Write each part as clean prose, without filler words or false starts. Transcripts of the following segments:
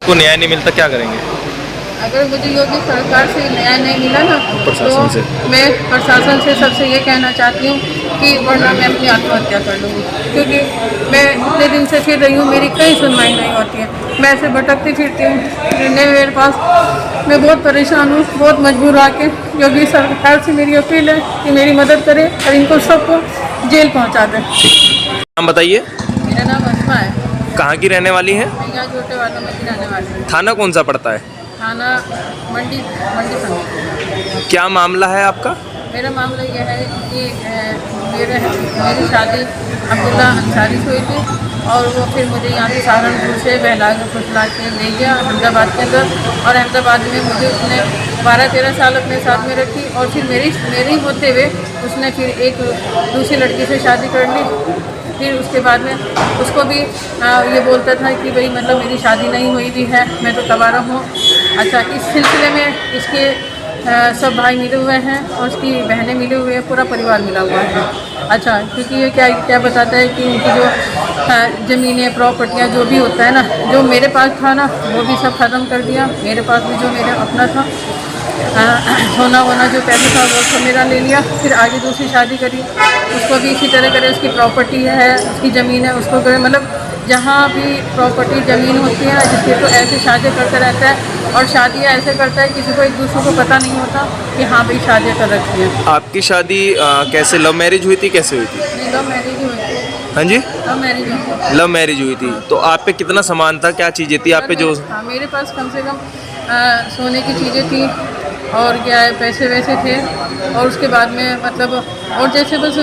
को न्याय नहीं मिलता, क्या करेंगे? अगर मुझे योगी सरकार से न्याय नहीं मिला ना प्रशासन से मैं प्रशासन से सबसे ये कहना चाहती हूँ कि वरना मैं अपनी आत्महत्या कर लूँगी, क्योंकि मैं इतने दिन से फिर रही हूँ, मेरी कई सुनवाई नहीं होती है। मैं ऐसे भटकती फिरती हूँ, मेरे पास मैं बहुत परेशान हूँ, बहुत मजबूर आके योगी सरकार से मेरी अपील है कि मेरी मदद करे और इनको सबको जेल पहुँचा दें। नाम बताइए। मेरा नाम अस्मा है। कहाँ की रहने वाली हैं? मैं यहाँ छोटे वालों में की रहने वाली हूँ। थाना कौन सा पड़ता है? थाना मंडी समिति। क्या मामला है आपका? मेरा मामला यह है कि मेरी शादी अब्दुल्ला अंसारी से हुई थी और वो फिर मुझे यहाँ से सहारनपुर से बहला के फुसला के ले गया अहमदाबाद के अंदर, और अहमदाबाद में मुझे उसने 12-13 साल अपने साथ में रखी, और फिर मेरी होते हुए उसने फिर एक दूसरी लड़की से शादी कर ली। फिर उसके बाद में उसको भी ये बोलता था कि भाई मतलब मेरी शादी नहीं हुई भी है, मैं तो तबारा हूँ। अच्छा, इस सिलसिले में इसके सब भाई मिले हुए हैं और उसकी बहनें मिले हुए हैं, पूरा परिवार मिला हुआ है। अच्छा, क्योंकि ये क्या बताता है कि उनकी जो ज़मीनें प्रॉपर्टियाँ जो भी होता है ना, जो मेरे पास था ना वो भी सब ख़त्म कर दिया। मेरे पास भी जो मेरा अपना था सोना वोना जो पैसा था वो सब मेरा ले लिया। फिर आगे दूसरी शादी करी, उसको भी इसी तरह करे। उसकी प्रॉपर्टी है, उसकी ज़मीन है, उसको करे, मतलब जहाँ भी प्रॉपर्टी ज़मीन होती है जिसके तो ऐसे शादी करता रहता है, और शादियाँ ऐसे करता है किसी को एक दूसरे को पता नहीं होता कि हाँ भाई शादियाँ कर रखी है। आपकी शादी कैसे, लव मैरिज हुई थी, कैसे हुई थी? नहीं, लव मैरिज हुई थी। हाँ जी, लव मैरिज हुई थी। लव मैरिज हुई थी। तो आप पे कितना सामान था, क्या चीज़ें थी आप पे जो? हाँ, मेरे पास कम से कम सोने की चीज़ें थी और क्या है पैसे वैसे थे, और उसके बाद में मतलब और जैसे बस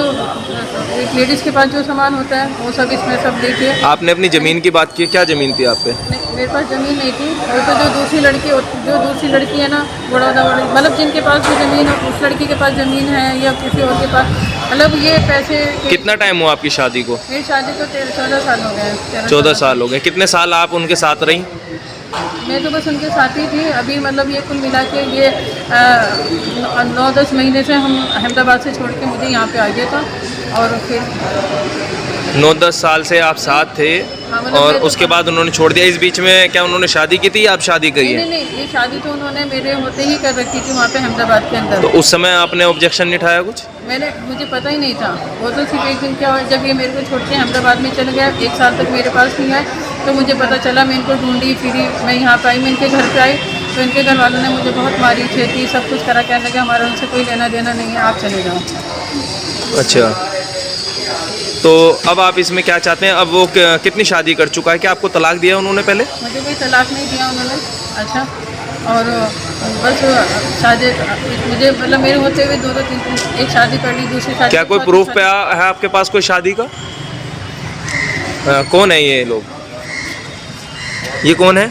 एक लेडीज़ के पास जो सामान होता है वो सब इसमें सब देखिए। आपने अपनी ज़मीन की बात की, क्या ज़मीन थी आप पे? नहीं, मेरे पास ज़मीन नहीं थी। वो तो जो दूसरी लड़की है ना, बड़ौदा वाली, मतलब जिनके पास जो ज़मीन है उस लड़की के पास ज़मीन है या किसी और के पास, मतलब ये पैसे। कितना टाइम हुआ आपकी शादी को? मेरी शादी को 14 साल हो गए। 14 साल हो गए। कितने साल आप उनके साथ रहीं? मैं तो बस उनके साथ ही थी। अभी मतलब ये कुल मिला के ये 9-10 महीने से हम अहमदाबाद से छोड़ के मुझे यहाँ पे आ गया था, और फिर 9-10 साल से आप साथ थे। हाँ, मतलब और तो उसके बाद उन्होंने छोड़ दिया। इस बीच में क्या उन्होंने शादी की थी या आप शादी करी है? नहीं, ये शादी तो उन्होंने मेरे होते ही कर रखी थी वहाँ पे अहमदाबाद के अंदर। तो उस समय आपने ऑब्जेक्शन नहीं उठाया कुछ? मुझे पता ही नहीं था। वो तो सिर्फ एक दिन क्या हुआ, जब ये मेरे को छोड़ के अहमदाबाद में चले गया, 1 साल तक मेरे पास नहीं आए, तो मुझे पता चला। मैं इनको ढूंढी फिरी, मैं यहाँ पर आई, मैं इनके घर पर आई, तो इनके घर वालों ने मुझे बहुत मारी छेती सब कुछ करा, कहने लगा हमारा उनसे कोई लेना देना नहीं है, आप चले जाओ। अच्छा, तो अब आप इसमें क्या चाहते हैं? अब वो कितनी शादी कर चुका है? क्या आपको तलाक दिया उन्होंने पहले? मुझे कोई तलाक नहीं दिया उन्होंने। अच्छा, और बस शादी मुझे मतलब मेरे होते हुए 2-3 एक शादी कर ली, दूसरी शादी। क्या कोई प्रूफ पे है आपके पास कोई शादी का? कौन है ये लोग? ये कौन है?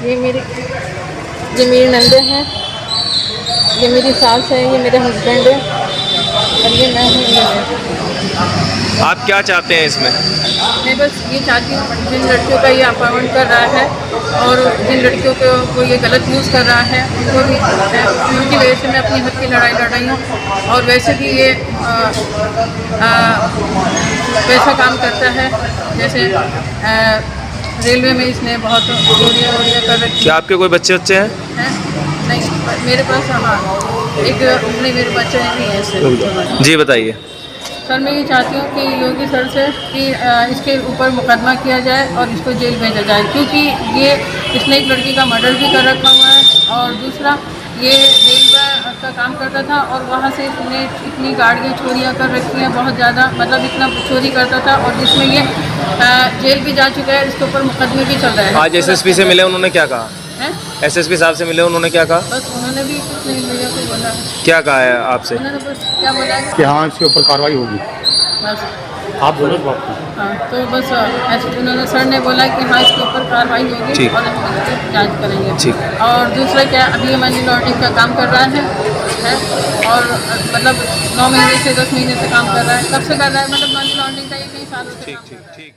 ये मेरी नंदे हैं, ये मेरी सास है, ये मेरे हस्बैंड है, और ये मैं हूँ, ये मैं। आप क्या चाहते हैं इसमें? मैं बस ये चाहती हूँ, जिन लड़कियों का ये अपॉइंट कर रहा है और जिन लड़कियों को ये गलत यूज़ कर रहा है उनको भी, उनकी वजह से मैं अपनी हक की लड़ाई लड़ रही हूँ। और वैसे भी ये वैसा काम करता है जैसे रेलवे में इसने बहुत चोरियाँ कर रखी। क्या आपके कोई बच्चे हैं? नहीं, मेरे पास हाँ एक नहीं, मेरे बच्चे नहीं है इससे। जी बताइए। सर, मैं ये चाहती हूँ कि योगी सर से कि इसके ऊपर मुकदमा किया जाए और इसको जेल भेजा जाए, क्योंकि इसने एक लड़की का मर्डर भी कर रखा हुआ है, और दूसरा ये रेलवे का काम करता था और वहाँ से इसने इतनी गाड़ियाँ चोरियाँ कर रखी हैं, बहुत ज़्यादा, मतलब इतना चोरी करता था, और जिसमें ये जेल भी जा चुका है, इसके ऊपर मुकदमे भी चल रहा है। आज एसएसपी से मिले, उन्होंने क्या कहा? एसएसपी साहब से मिले, उन्होंने क्या कहा? बस उन्होंने भी कुछ नहीं भैया को बोला। क्या कहा है आपसे? उन्होंने बस क्या बोला है कि हाँ इसके ऊपर कार्रवाई होगी। बस आप बोलो बात। हाँ, तो बस ऐसे उन्होंने सर ने बोला कि हाँ इसके ऊपर कार्रवाई होगी और हम इसकी जांच करेंगे। ठीक। और दूसरा क्या, अभी मनी लॉन्ड्रिंग का काम कर रहा है और मतलब 9 महीने से 10 महीने से काम कर रहा है, कब से कर रहा है, मतलब मनी लॉन्ड्रिंग का ये कई सालों से काम कर रहा है।